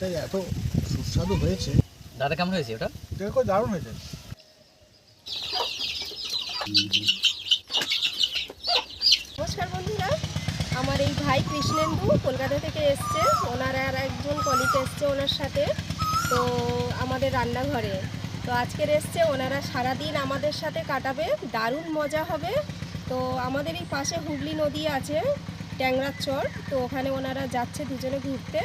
মাছটাই এত সুস্বাদু হয়েছে। দাদা কেমন হয়েছে ওটা? দেখো দারুণ হয়েছে। নমস্কার বন্ধুরা, আমার এই ভাই কৃষ্ণেন্দু কলকাতা থেকে এসছে, ওনার আর একজন কলিগ এসছে ওনার সাথে, তো আমাদের রান্নাঘরে। তো আজকের এসছে ওনারা সারাদিন আমাদের সাথে কাটাবে, দারুণ মজা হবে। তো আমাদের এই পাশে হুগলি নদী আছে, ট্যাংরার চর, তো ওখানে ওনারা যাচ্ছে দুজনে ঘুরতে।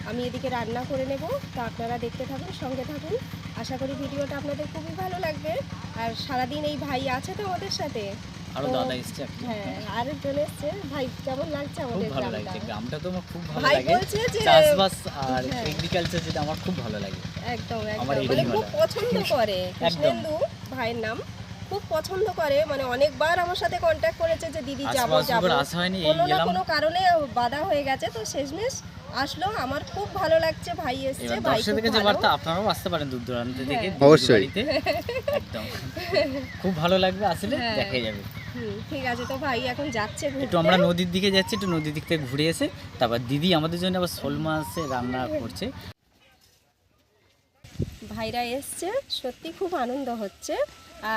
আমি এদিকে রান্না করে নেব, তো আপনারা দেখতে থাকুন, সঙ্গে থাকুন। আশা করি ভিডিওটা আপনাদের খুবই ভালো লাগবে। আর সারাদিন এই ভাই আছে তো আমাদের সাথে। আরো দাদা এসছে। হ্যাঁ, আরেকজন এসছে। ভাই কেমন লাগছে আমাদের খুব ভালো গ্রামটা? লাগছে, গ্রামটা তো আমার খুব ভালো ভাই লাগে। বলছে যে চাষবাস আর হ্যাঁ। এগ্রিকালচার যেটা আমার খুব ভালো লাগে। একদম আমার একদম এই মানে দিনগুলো। খুব পছন্দ করে কৃষ্ণেন্দু ভাইয়ের নাম, খুব পছন্দ করে। মানে অনেকবার আমার সাথে কন্ট্যাক্ট করেছে যে দিদি যাবো আশপাশ যাবো, করে আসা হয়নি, এই কোনো না গেলাম। কোনো কারণে বাধা হয়ে গেছে, তো শেষমেশ আসলো। আমার খুব ভালো লাগছে, ভাই এসছে। এবার ভাই দর্শকদের খুব কাছে ভালো। বার্তা, আপনারাও আসতে পারেন দূর দূরান্ত থেকে। হ্যাঁ। অবশ্যই। বাড়িতে। একদম খুব ভালো লাগবে, আসলে হ্যাঁ। দেখা যাবে। ঠিক আছে, তো ভাই এখন যাচ্ছে ঘুরতে। একটু আমরা নদীর দিকে যাচ্ছি, একটু নদীর দিক থেকে ঘুরে এসে তারপর দিদি আমাদের জন্য আবার শোল মাছে রান্না করছে। ভাইরা এসছে, সত্যি খুব আনন্দ হচ্ছে।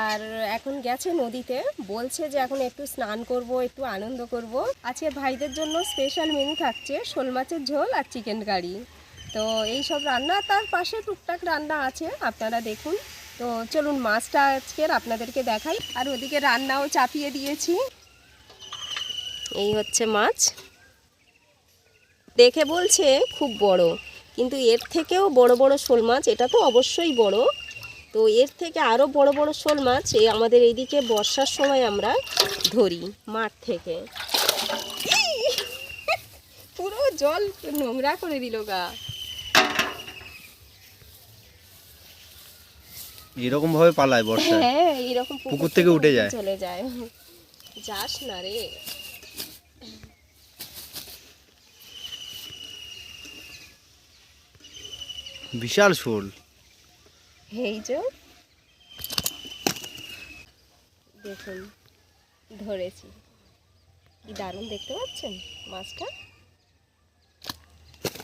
আর এখন গেছে নদীতে, বলছে যে এখন একটু স্নান করব, একটু আনন্দ করব। আজকে ভাইদের জন্য স্পেশাল মেনু থাকছে শোল মাছের ঝোল আর চিকেন কারি। তো এই সব রান্না, তার পাশে টুকটাক রান্না আছে, আপনারা দেখুন। তো চলুন মাছটা আজকের আপনাদেরকে দেখাই। আর ওদিকে রান্নাও চাপিয়ে দিয়েছি। এই হচ্ছে মাছ, দেখে বলছে খুব বড়, কিন্তু এর থেকেও বড় বড় শোল মাছ, এটা তো অবশ্যই বড়। তো এর থেকে আরও বড় বড় শোল মাছ আমাদের এইদিকে বর্ষার সময় আমরা ধরি মাঠ থেকে। পুরো জল নোংরা করে দিল গা। এরকম ভাবে পালায় বর্ষায়। হ্যাঁ, এইরকম পুকুর থেকে উঠে যায়। চলে যায়। যাস না রে। বিশাল শোল। এই যে দেখুন, ধরেছি, কি দারুণ দেখতে পাচ্ছেন মাছটা।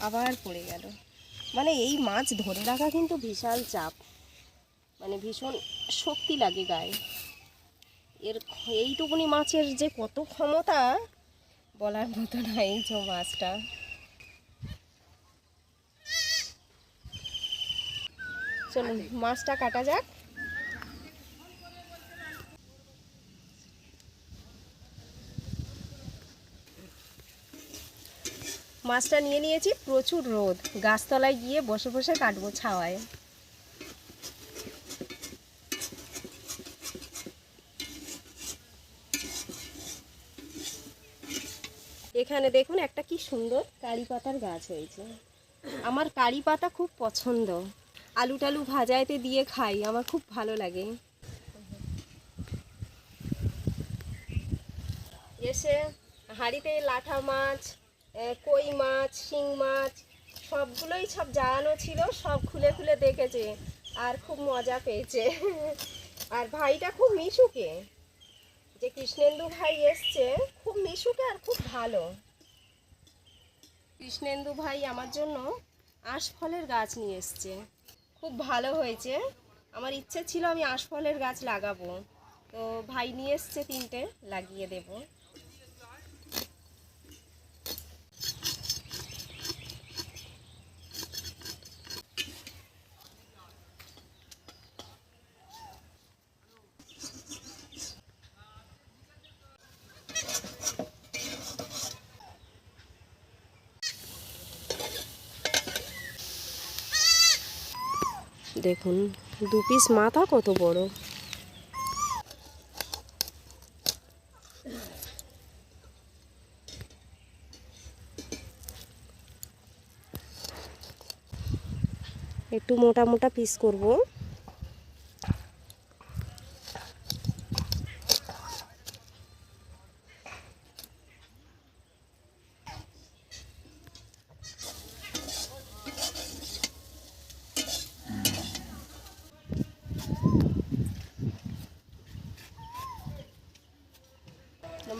আবার পড়ে গেল। মানে এই মাছ ধরে রাখা কিন্তু বিশাল চাপ, মানে ভীষণ শক্তি লাগে গায়ে। এইটুকুনি মাছের যে কত ক্ষমতা বলার মতো না। এই যে মাছটা, চলুন মাছটা কাটা যাক। মাছটা নিয়ে নিয়েছি, প্রচুর রোদ, গাছতলায় গিয়ে বসে বসে কাটবো ছাওয়ায়। এখানে দেখুন একটা কি সুন্দর কারি পাতার গাছ হয়েছে। আমার কারি পাতা খুব পছন্দ, আলু টালু ভাজাইতে দিয়ে খাই, আমার খুব ভালো লাগে। এসে হাঁড়িতে লাঠা মাছ, কই মাছ, শিং মাছ সবগুলোই সব জাগানো ছিল, সব খুলে খুলে দেখেছে আর খুব মজা পেয়েছে। আর ভাইটা খুব মিশুকে, যে কৃষ্ণেন্দু ভাই এসছে, খুব মিশুকে আর খুব ভালো। কৃষ্ণেন্দু ভাই আমার জন্য আঁশফলের গাছ নিয়ে এসছে, খুব ভালো হয়েছে। আমার ইচ্ছে ছিল আমি আঁশফলের গাছ লাগাবো, তো ভাই নিয়ে এসছে, 3টে লাগিয়ে দেব। দেখুন 2 পিস মাথা কত বড়। একটু মোটা মোটা পিস করব।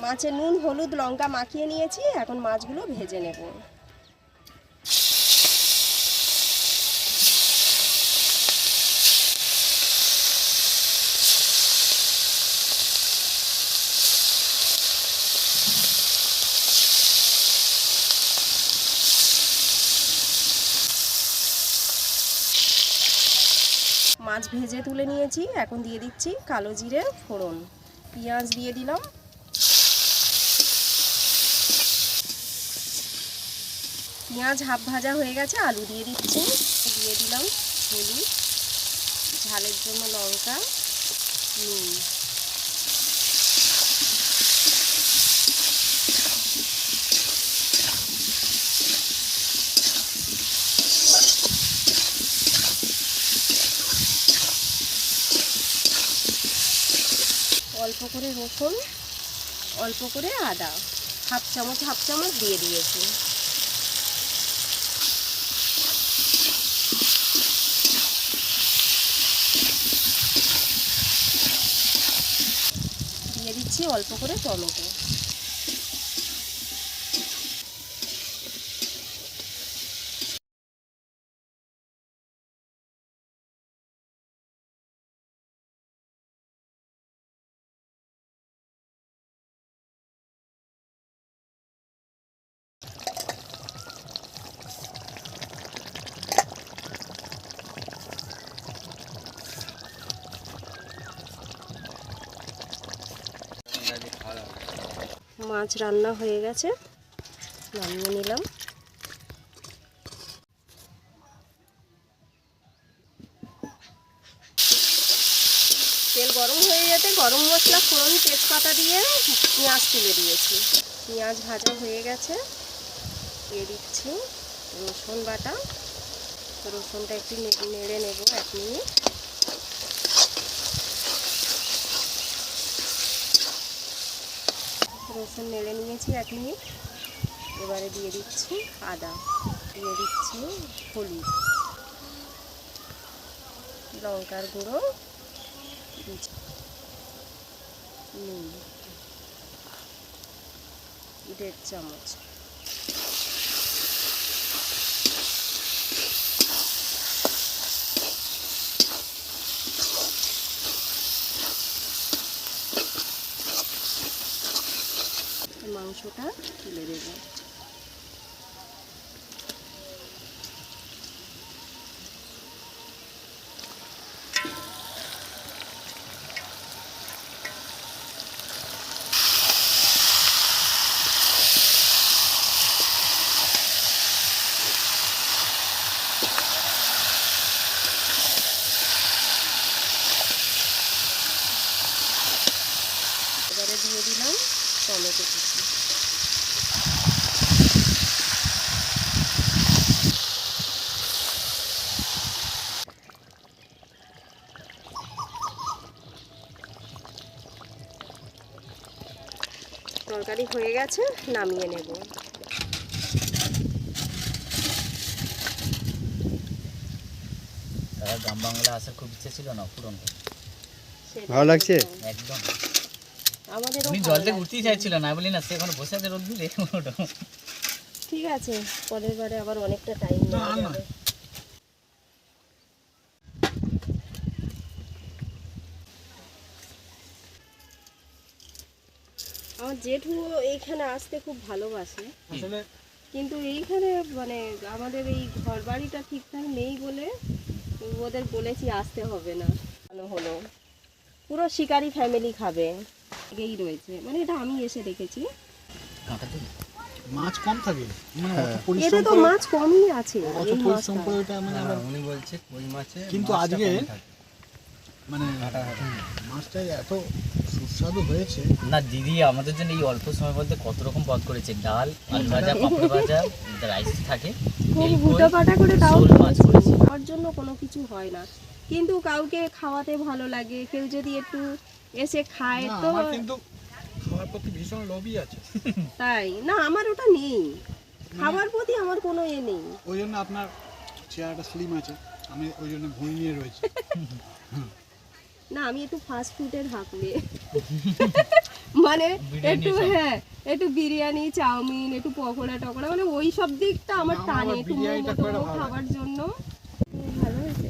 মাছে নুন হলুদ লঙ্কা মাখিয়ে নিয়েছি, এখন মাছগুলো ভেজে নেব। মাছ ভেজে তুলে নিয়েছি, এখন দিয়ে দিচ্ছি কালো জিরে ফোড়ন, পেঁয়াজ দিয়ে দিলাম, পেঁয়াজ হাফ ভাজা হয়ে গেছে, আলু দিয়ে দিচ্ছি, দিয়ে দিলাম হলুদ, ঝালের জন্য লঙ্কা, নুন। অল্প করে রসুন, অল্প করে আদা, হাফ চামচ দিয়ে দিয়েছি। দিয়ে দিচ্ছি অল্প করে টমেটো। মাছ রান্না হয়ে গেছে, নামিয়ে নিলাম। তেল গরম হয়ে যেতে গরম মশলা ফোড়ন তেজপাতা দিয়ে পেঁয়াজ তুলে দিয়েছি। পেঁয়াজ ভাজা হয়ে গেছে, দিয়ে দিচ্ছি রসুন বাটা। রসুনটা একটু নেড়ে নেব 1 মিনিট। রসুন নেড়ে নিয়েছি 1 মিনিট। এবারে দিয়ে দিচ্ছি আদা, দিয়ে দিচ্ছি হলুদ, লঙ্কার গুঁড়ো, নুন 1.5 চামচ। মাংসটা তুলে দেব। এবারে দিয়ে দিলাম টমেটো কুচি। তরকারি হয়ে গেছে, নামিয়ে নেব। তারা গ্রাম বাংলা আসার খুব ইচ্ছে ছিল না, পূরণ করে। ভালো লাগছে একদম। আমাদেরও উনি ভালো জল থেকে লাগছে। উঠতেই চাইছিল না, বলি না সে এখন বসে আছে রোদ দিলে। ঠিক আছে, পরের বারে আবার অনেকটা টাইম নেওয়া যাবে। আমার জেঠু এইখানে আসতে খুব ভালোবাসে, কিন্তু এইখানে মানে আমাদের এই ঘর বাড়িটা ঠিকঠাক নেই বলে ওদের বলেছি আসতে হবে না। ভালো হলো, পুরো শিকারি ফ্যামিলি খাবে, এই রয়েছে, মানে এটা আমি এসে দেখেছি। মাছ কম থাকে, মানে অত এতে পরিশ্রম তো করে, মাছ কমই আছে অত এই পরিশ্রম মাছটা। করে ওটা মানে আবার উনি বলছে ওই মাছে কিন্তু আজকে মানে মাছটাই এত সুস্বাদু হয়েছে। না দিদি আমাদের জন্য এই অল্প সময় বলতে কত রকম পদ করেছে, ডাল, আলু ভাজা, পাপড় ভাজা, রাইস থাকে, খুব এই হুটো পাটা করে তাও শোল মাছ করেছি। করেছে। আমার জন্য কোনো কিছু হয় না, কিন্তু কাউকে খাওয়াতে ভালো লাগে, কেউ যদি একটু এসে খায় না, তো আমার কিন্তু খাওয়ার প্রতি ভীষণ লোভই আছে, তাই না, আমার ওটা নেই, খাবার প্রতি আমার কোনো এ নেই। ওই জন্য আপনার চেহারাটা স্লিম আছে, আমি ওই জন্য ভুঁড়ি নিয়ে রয়েছি। না, আমি একটু ফাস্ট ফুডের হাঁকুড়ে, মানে বিরিয়ানি একটু সব। হ্যাঁ একটু বিরিয়ানি, চাউমিন, একটু পকোড়া টকোড়া, মানে ওই সব দিকটা আমার আমার টানে, আবার একটু বিরিয়ানিটা মোমো করে টোমো ভালো খাবার জন্য। ভালো হয়েছে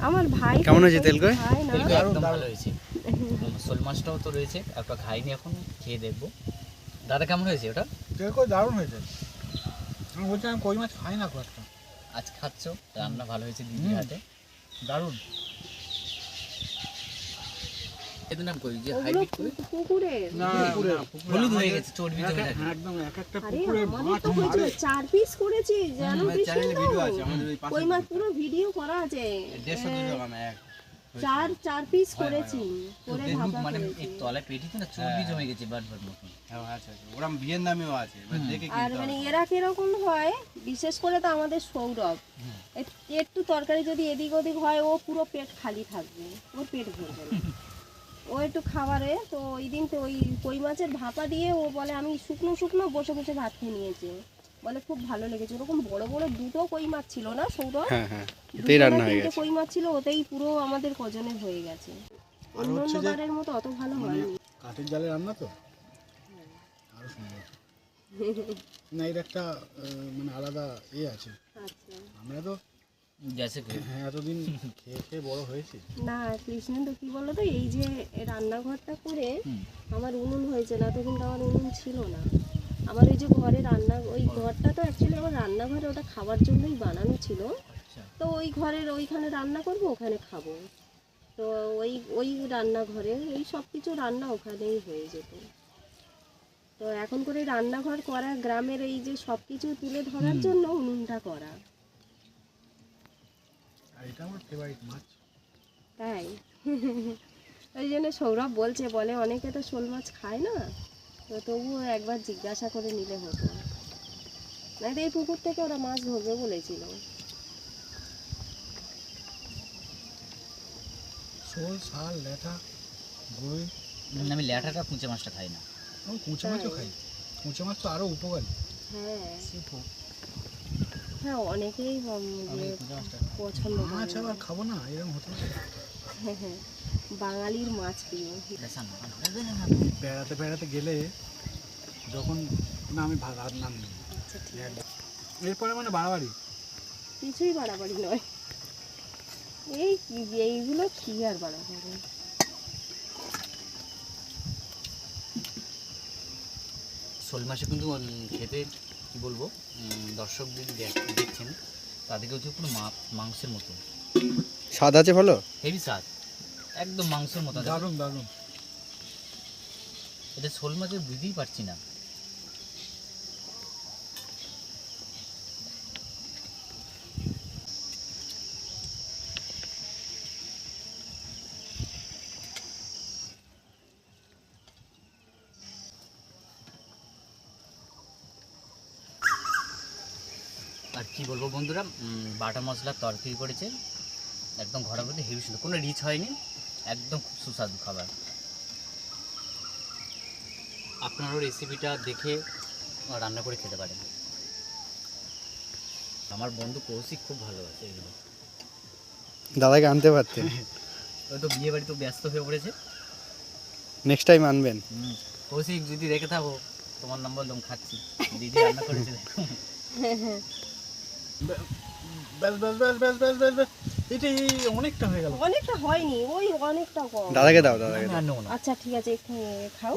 আমার ভাই। কেমন হয়েছে তেল কই? খায় না। তেলটা দারুণ, একদম দারুণ। ভালো হয়েছে। শোল মাছটাও তো রয়েছে, একটা খাইনি এখন, খেয়ে দেখবো। দাদা কেমন হয়েছে ওটা? দেখো দারুণ হয়েছে। আমি বলছিলাম কই মাছ খাই না খুব একটা, আজ খাচ্ছ, রান্না ভালো হয়েছে দিদির হাতে। দারুণ। এদের নাম কই যে ওগুলো হাইব্রিড কই পুকুরের। না পুকুরে হলুদ হয়ে গেছে চর্বি জমে থাকে একদম এক একটা আরে পুকুরে আমাদের মাছ তো হয়েছিল মারে 4 পিস করেছি জানো চ্যানেলে কৃষ্ণ ভিডিও আছে আমাদের ওই পাশে কই মাছ পুরো ভিডিও করা আছে 150 গ্রাম এক চার পিস করেছি করে ফেসবুক ভাপা মানে করেছি এই তলায় পেটিতে না চর্বি জমে গেছে বাট মতন হ্যাঁ আচ্ছা ওরা ভিয়েতনামেও আছে এবার দেখে আর কিনতে মানে হবে। এরা কিরকম হয় বিশেষ করে তো আমাদের সৌরভ একটু তরকারি যদি এদিক ওদিক হয় ও পুরো পেট খালি থাকবে ওর পেট ভরবে না ও একটু খাবারে তো ওই দিন তো ওই কই মাছের ভাপা দিয়ে ও বলে আমি শুকনো শুকনো বসে বসে ভাত খেয়ে নিয়েছে বলে খুব ভালো লেগেছে ওরকম বড় বড় দুটো কই মাছ ছিল না সৌরভ হ্যাঁ হ্যাঁ দুটো এতেই না রান্না হয়ে তিনটে গেছে কই মাছ ছিল ওতেই পুরো আমাদের কজনের হয়ে গেছে আর হচ্ছে যে অন্যবারের মতো অত ভালো হয়নি কাঠের জালে রান্না তো আরো সুন্দর না এর একটা মানে আলাদা আছে আচ্ছা আমরা তো গেছে এতদিন খেয়ে খেয়ে বড় হয়েছি না কৃষ্ণেন্দু কি বলো তো এই যে রান্নাঘরটা করে আমার উনুন হয়েছে না তো কিন্তু আমার উনুন ছিল না আমার ওই যে ঘরে রান্না ওই ঘরটা তো অ্যাকচুয়ালি আমার রান্নাঘরে ওটা খাওয়ার জন্যই বানানো ছিল তো ওই ঘরের ওইখানে রান্না করব ওখানে খাবো তো ওই রান্নাঘরে এই সব কিছু রান্না ওখানেই হয়ে যেত তো এখন করে রান্নাঘর করা গ্রামের এই যে সব কিছু তুলে ধরার জন্য উনুনটা করা আর এটা আমার ফেভারিট মাছ তাই ওই জন্য সৌরভ বলছে বলে অনেকে তো শোল মাছ খায় না তো তবুও একবার জিজ্ঞাসা করে নিলে হতো না এই পুকুর থেকে ওরা মাছ ধরবে বলেছিল শোল শাল ল্যাঠা গই আমি ল্যাঠাটা কুঁচে মাছটা খাই না আমি কুঁচে মাছও খাই কুঁচে মাছ তো আরো উপকারী হ্যাঁ হ্যাঁ অনেকেই পছন্দ করে মাছ আবার খাবো না এরকম হতে পারে হ্যাঁ হ্যাঁ বাঙালির মাছ প্রিয় বেড়াতে বেড়াতে গেলে যখন না আমি ভাত নাম নিই আচ্ছা ঠিক আছে এরপরে মানে বাড়াবাড়ি কিছুই বাড়াবাড়ি নয় এইগুলো কি আর বাড়াবাড়ি শোল মাছে কিন্তু খেতে কি বলবো দর্শক যদি দেখছেন তাদেরকে হচ্ছে পুরো মাংসের মতো স্বাদ আছে ভালো হেভি স্বাদ একদম মাংসের মতো দারুণ দারুণ এটা শোল মাছের বুঝতেই পারছি না আর কি বলবো বন্ধুরা বাটা মশলার তরকারি করেছে একদম ঘরের মধ্যে হেভি ছিল কোনো রিচ হয়নি একদম খুব সুস্বাদু খাবার আপনারাও রেসিপিটা দেখে রান্না করে খেতে পারেন আমার বন্ধু কৌশিক খুব ভালোবাসে এগুলো দাদাকে আনতে পারতেন ওই তো বিয়ে বাড়ি তো ব্যস্ত হয়ে পড়েছে নেক্সট টাইম আনবেন কৌশিক যদি রেখে থাকো তোমার নাম্বার লোম খাচ্ছি দিদি রান্না করেছে ব্যাস ব্যাস ব্যাস ব্যাস ব্যাস ব্যাস ব্যাস এটাই অনেকটা হয়ে গেল অনেকটা হয়নি ওই অনেকটা কম দাদাকে দাও দাদাকে দাও। আর নেবো না আচ্ছা ঠিক আছে একটু খাও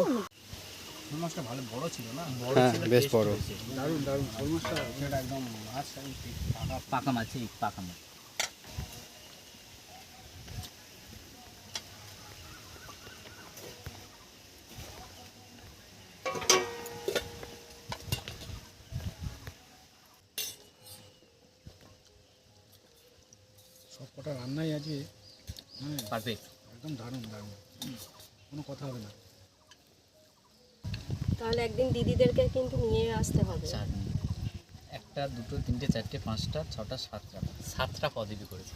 শোল মাছটা ভালো বড় ছিল না বড় হ্যাঁ, ছিল, বেশ taste বড়। হয়েছে। দারুণ দারুণ শোল মাছটা এটা একদম মাছ পাকা মাছ এই পাকা মাছ সব কটা রান্নাই আছে মানে পারফেক্ট একদম দারুণ দারুণ কোনো কথা হবে না তাহলে একদিন দিদিদেরকে কিন্তু নিয়ে আসতে হবে চাটনি একটা দুটো তিনটে চারটে পাঁচটা ছটা সাতটা পদবি করেছে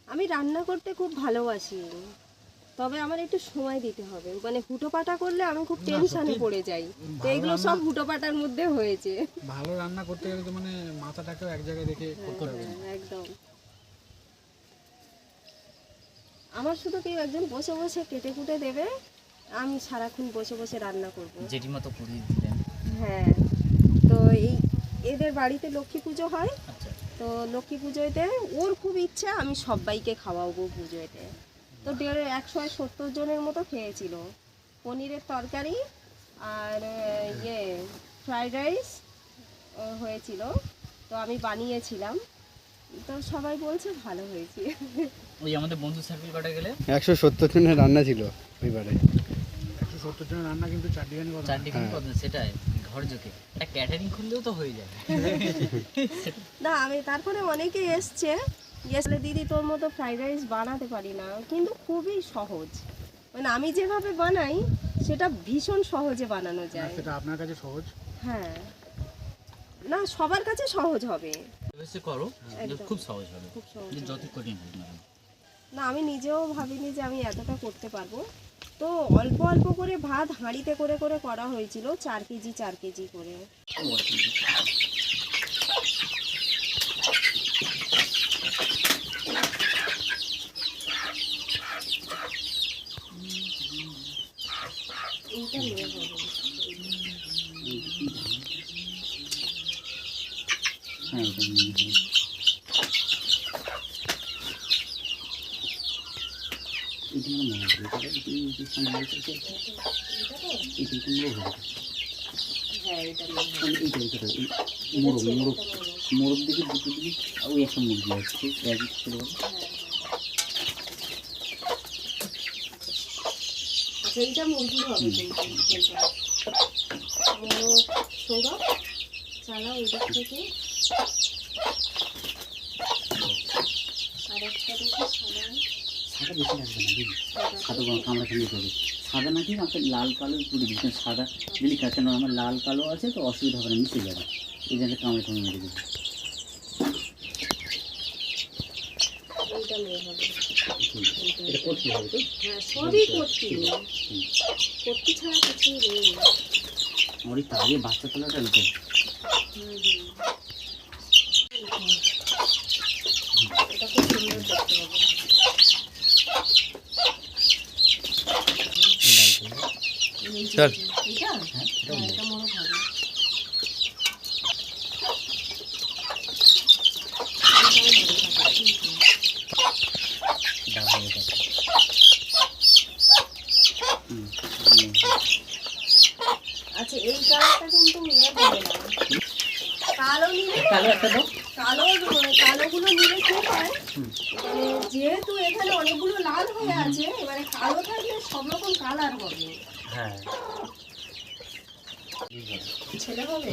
আমি রান্না করতে খুব ভালোবাসি তবে আমার একটু সময় দিতে হবে মানে হুটোপাটা করলে আমি খুব টেনশনে পড়ে যাই তো এগুলো সব হুটোপাটার মধ্যে হয়েছে ভালো রান্না করতে গেলে তো মানে মাথাটাকেও এক জায়গায় রেখে করতে হবে একদম আমার শুধু কেউ একজন বসে বসে কেটে কুটে দেবে আমি সারাক্ষণ বসে বসে রান্না করব জেঠিমা তো পুরী দিলেন হ্যাঁ তো এদের বাড়িতে লক্ষ্মী পুজো হয় আচ্ছা তো লক্ষ্মী পুজোতে ওর খুব ইচ্ছা আমি সবাইকে খাওয়াবো পুজোতে তো 170 জনের মতো খেয়েছিল পনিরের তরকারি আর ফ্রাইড রাইস হয়েছিল তো আমি বানিয়েছিলাম তো সবাই বলছে ভালো হয়েছে। ওই আমাদের বন্ধু সার্কেল কটা গেলে 170 জনের রান্না ছিল ওইবারে। 170 জনের রান্না কিন্তু চারদিন করা। চারদিকে কত সেটাই ঘর জোকে একটা ক্যাটারিং খুললেও তো হয়ে যায়। না আমি তারপরে অনেকে এসছে গেছলে দিদি তোর মতো ফ্রাইড রাইস বানাতে পারি না, কিন্তু খুবই সহজ, মানে আমি যেভাবে বানাই সেটা ভীষণ সহজে বানানো যায়। সেটা আপনার কাছে সহজ। হ্যাঁ না সবার কাছে সহজ হবে বেশি করো একদম। খুব সহজ হবে, খুব সহজ কিন্তু যত হবে। কঠিন হোক না কেন। না আমি নিজেও ভাবিনি যে আমি এতটা করতে পারবো। তো অল্প অল্প করে ভাত হাঁড়িতে করে করে করা হয়েছিল, 4 কেজি 4 কেজি করে। এইটা নিয়ে হবে। হ্যাঁ এটা নিয়ে হবে। এটা আমার মনে হয় এটা এই সামনে আছে এটা কুমড়ো হবে। হ্যাঁ এটা নিয়ে হবে। মানে এইটা মোরগ মোরগ মোরগ দিকে দুটো দিকে ওই একটা মুরগি আসছে প্যাকেট করে আচ্ছা এইটা মুরগি হবে কিন্তু এইটা। মোরগ সৌরভ চালাও এদিক থেকে। আর একটা দেখি সাদা। সাদা বেশি লাগবে না বুঝলি, সাদা কোনো কামড়া খেলে হবে। সাদা নাকি আমাকে লাল কালো পুরো দিচ্ছেন, সাদা দিলি কেন আমার লাল কালো আছে তো অসুবিধা হবে না, মিশে যাবে এই জন্য কামড়ে কামড়ে মেরে দেবে। এইটা নিয়ে হবে। এটা করতে হবে তো, হ্যাঁ সবই করছি, করতে ছাড়া কিছুই নেই। আমার এই তাহলে বাচ্চা তোলাটা দিতে এটা খুব সুন্দর দেখতে হবে। চল। এইটা হ্যাঁ এটা মোরগ হবে। আচ্ছা এই কালারটা কিন্তু ইয়ে হবে না, কালো নিলে কালো একটা দাও। কালোগুলো নিলে কি হয়, মানে যেহেতু এখানে অনেকগুলো লাল হয়ে আছে, এবারে কালো থাকলে সব রকম কালার হবে। হ্যাঁ ছেলে হবে।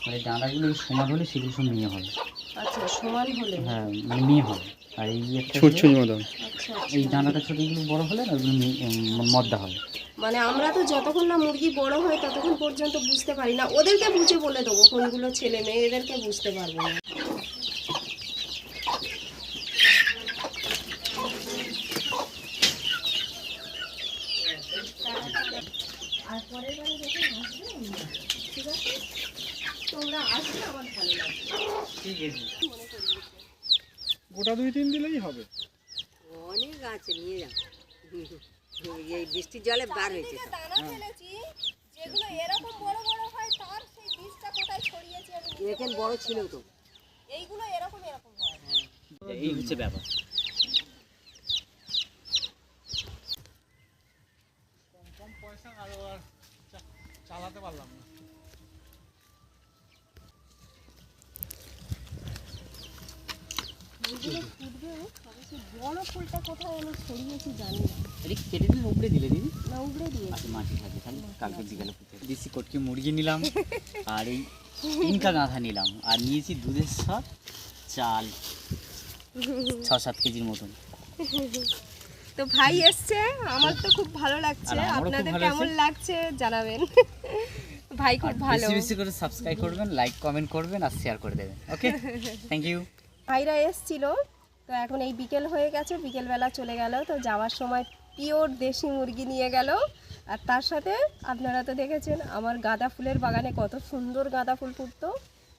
মানে ডাঁটাগুলো সমান হলে সেগুলো সব মেয়ে হবে। আচ্ছা সমান হলে। হ্যাঁ মানে মেয়ে হবে। আর এই একটা ছুঁচ ছুঁচ মতন। আচ্ছা এই আচ্ছা। ডাঁটাটা ছোটো এগুলো বড় হলে না ওগুলো মদ্দা হবে। মানে আমরা তো যতক্ষণ না মুরগি বড় হয় ততক্ষণ পর্যন্ত বুঝতে পারি না, ওদেরকে বুঝে বলে দেবো কোনগুলো ছেলে মেয়ে, এদেরকে বুঝতে পারবো না। আর পরের বারে যখন আসবে ঠিক আছে, তোমরা আসবে আমার ভালো লাগবে। ঠিক আছে। গোটা 2-3 দিলেই হবে। অনেক আছে নিয়ে যাও, এই বৃষ্টির জলে বার হয়েছে সব। দানা ফেলেছি যেগুলো এরকম বড় বড় হয়, তার সেই বীজটা কোথায় ছড়িয়েছে আমি নিজে এখানে বড় ছিল তো। এইগুলো এরকম এরকম হয়। এই হচ্ছে ব্যাপার। কম পয়সা আর চালাতে পারলাম না। এইগুলো ফুটবে, তবে সেই বড় ফুলটা কোথায় আমি ছড়িয়েছি জানি না। এটা কি কেটে দিলে উপরে দিলে দিদি? না উগড়ে দিয়েছি। আচ্ছা মাটি থাকে তাহলে কালকে বিকালে পুঁতে দেশি কটকি মুরগি নিলাম আর এই ইনকা গাঁথা নিলাম আর নিয়েছি দুধের সব চাল 6-7 কেজির মতন। তো ভাই এসছে, আমার তো খুব ভালো লাগছে, আর আমারও খুব আপনাদের ভালো কেমন লাগছে জানাবেন। ভাই খুব ভালো। বেশি বেশি করে সাবস্ক্রাইব করবেন, লাইক কমেন্ট করবেন আর শেয়ার করে দেবেন। Okay thank you. ভাইরা এসছিল, তো এখন এই বিকেল হয়ে গেছে, বিকেলবেলা চলে গেল, তো যাওয়ার সময় পিওর দেশি মুরগি নিয়ে গেল। আর তার সাথে আপনারা তো দেখেছেন আমার গাঁদা ফুলের বাগানে কত সুন্দর গাঁদা ফুল ফুটতো,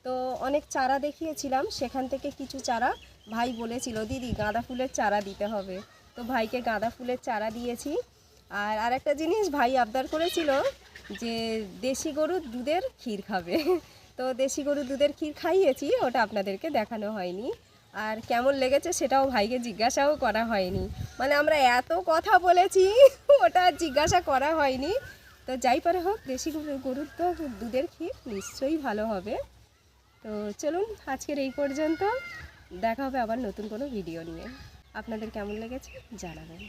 তো অনেক চারা দেখিয়েছিলাম, সেখান থেকে কিছু চারা ভাই বলেছিল দিদি গাঁদা ফুলের চারা দিতে হবে, তো ভাইকে গাঁদা ফুলের চারা দিয়েছি। আর আরেকটা জিনিস ভাই আবদার করেছিল যে দেশি গরুর দুধের ক্ষীর খাবে, তো দেশি গরুর দুধের ক্ষীর খাইয়েছি, ওটা আপনাদেরকে দেখানো হয়নি। আর কেমন লেগেছে সেটাও ভাইকে জিজ্ঞাসাও করা হয়নি, মানে আমরা এত কথা বলেছি ওটা জিজ্ঞাসা করা হয়নি। তো যাই পারে হোক, দেশি গরুর তো দুধের ক্ষীর নিশ্চয়ই ভালো হবে। তো চলুন আজকের এই পর্যন্ত, দেখা হবে আবার নতুন কোনো ভিডিও নিয়ে। আপনাদের কেমন লেগেছে জানাবেন।